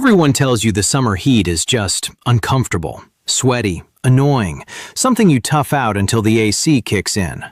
Everyone tells you the summer heat is just uncomfortable, sweaty, annoying, something you tough out until the AC kicks in.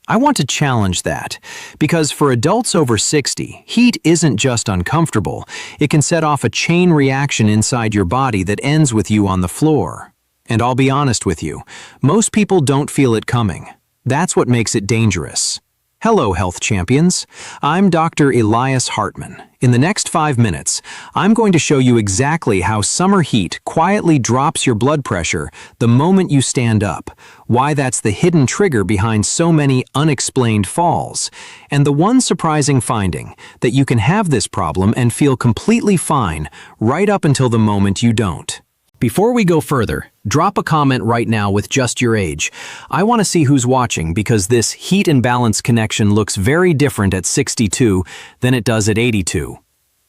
I want to challenge that, because for adults over 60, heat isn't just uncomfortable, it can set off a chain reaction inside your body that ends with you on the floor. And I'll be honest with you, most people don't feel it coming. That's what makes it dangerous. Hello, health champions. I'm Dr. Elias Hartman. In the next 5 minutes, I'm going to show you exactly how summer heat quietly drops your blood pressure the moment you stand up, why that's the hidden trigger behind so many unexplained falls, and the one surprising finding that you can have this problem and feel completely fine right up until the moment you don't. Before we go further, drop a comment right now with just your age. I want to see who's watching because this heat and balance connection looks very different at 62 than it does at 82.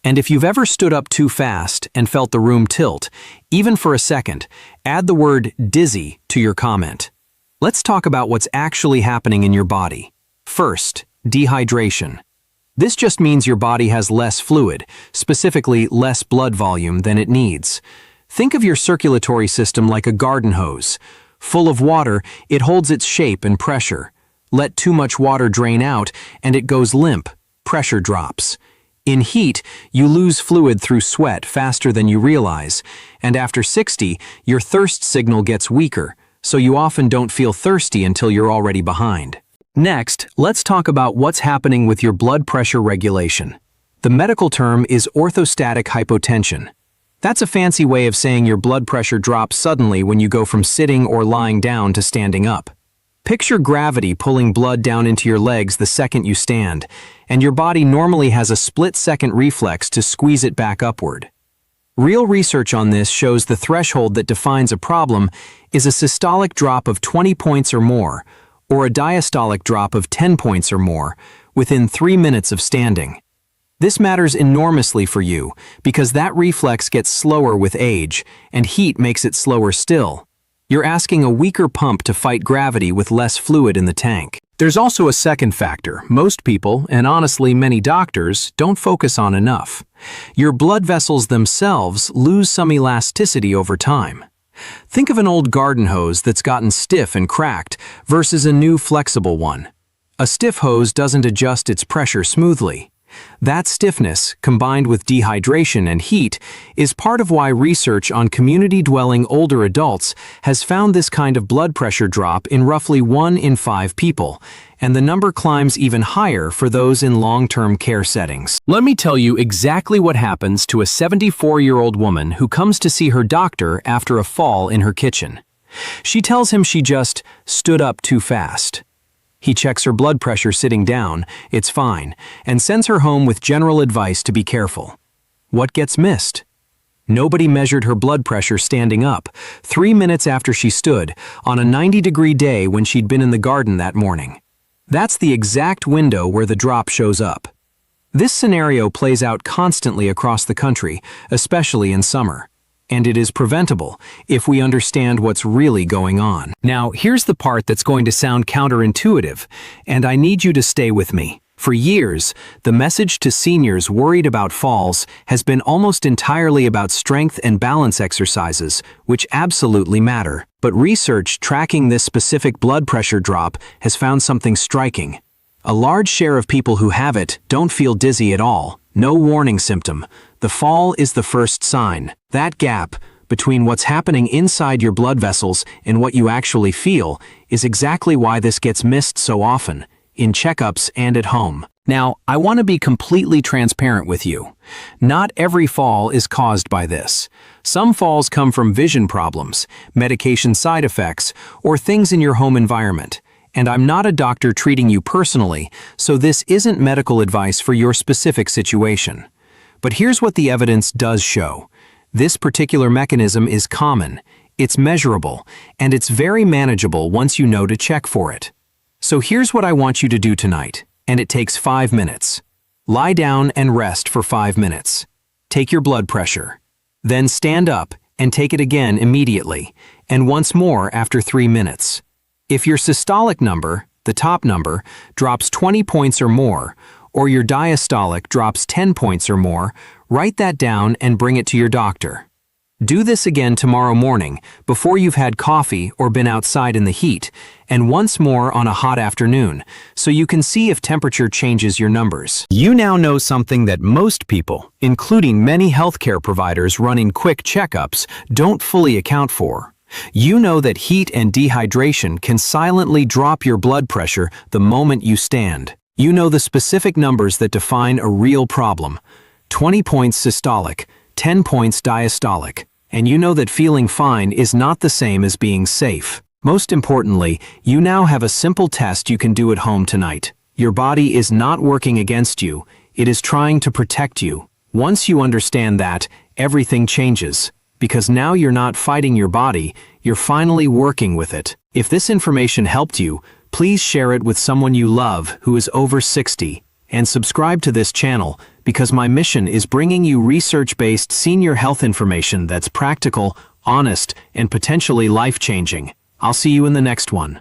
And if you've ever stood up too fast and felt the room tilt, even for a second, add the word dizzy to your comment. Let's talk about what's actually happening in your body. First, dehydration. This just means your body has less fluid, specifically less blood volume than it needs. Think of your circulatory system like a garden hose. Full of water, it holds its shape and pressure. Let too much water drain out, and it goes limp. Pressure drops. In heat, you lose fluid through sweat faster than you realize, and after 60, your thirst signal gets weaker, so you often don't feel thirsty until you're already behind. Next, let's talk about what's happening with your blood pressure regulation. The medical term is orthostatic hypotension. That's a fancy way of saying your blood pressure drops suddenly when you go from sitting or lying down to standing up. Picture gravity pulling blood down into your legs the second you stand, and your body normally has a split-second reflex to squeeze it back upward. Real research on this shows the threshold that defines a problem is a systolic drop of 20 points or more, or a diastolic drop of 10 points or more, within 3 minutes of standing. This matters enormously for you because that reflex gets slower with age, and heat makes it slower still. You're asking a weaker pump to fight gravity with less fluid in the tank. There's also a second factor most people, and honestly many doctors, don't focus on enough. Your blood vessels themselves lose some elasticity over time. Think of an old garden hose that's gotten stiff and cracked versus a new flexible one. A stiff hose doesn't adjust its pressure smoothly. That stiffness, combined with dehydration and heat, is part of why research on community-dwelling older adults has found this kind of blood pressure drop in roughly 1 in 5 people, and the number climbs even higher for those in long-term care settings. Let me tell you exactly what happens to a 74-year-old woman who comes to see her doctor after a fall in her kitchen. She tells him she just stood up too fast. He checks her blood pressure sitting down, it's fine, and sends her home with general advice to be careful. What gets missed? Nobody measured her blood pressure standing up, 3 minutes after she stood, on a 90-degree day when she'd been in the garden that morning. That's the exact window where the drop shows up. This scenario plays out constantly across the country, especially in summer. And it is preventable if we understand what's really going on. Now, here's the part that's going to sound counterintuitive, and I need you to stay with me. For years, the message to seniors worried about falls has been almost entirely about strength and balance exercises, which absolutely matter. But research tracking this specific blood pressure drop has found something striking. A large share of people who have it don't feel dizzy at all. No warning symptom. The fall is the first sign. That gap between what's happening inside your blood vessels and what you actually feel is exactly why this gets missed so often, in checkups and at home. Now, I want to be completely transparent with you. Not every fall is caused by this. Some falls come from vision problems, medication side effects, or things in your home environment. And I'm not a doctor treating you personally, so this isn't medical advice for your specific situation. But here's what the evidence does show. This particular mechanism is common, it's measurable, and it's very manageable once you know to check for it. So here's what I want you to do tonight, and it takes 5 minutes. Lie down and rest for 5 minutes. Take your blood pressure. Then stand up and take it again immediately, and once more after 3 minutes. If your systolic number, the top number, drops 20 points or more, or your diastolic drops 10 points or more, Write that down and bring it to your doctor. Do this again tomorrow morning, before you've had coffee or been outside in the heat, and once more on a hot afternoon, so you can see if temperature changes your numbers. You now know something that most people, including many healthcare providers running quick checkups, don't fully account for. You know that heat and dehydration can silently drop your blood pressure the moment you stand. You know the specific numbers that define a real problem: 20 points systolic, 10 points diastolic. And you know that feeling fine is not the same as being safe. Most importantly, you now have a simple test you can do at home tonight. Your body is not working against you, it is trying to protect you. Once you understand that, everything changes. Because now you're not fighting your body, you're finally working with it. If this information helped you, please share it with someone you love who is over 60. And subscribe to this channel, because my mission is bringing you research-based senior health information that's practical, honest, and potentially life-changing. I'll see you in the next one.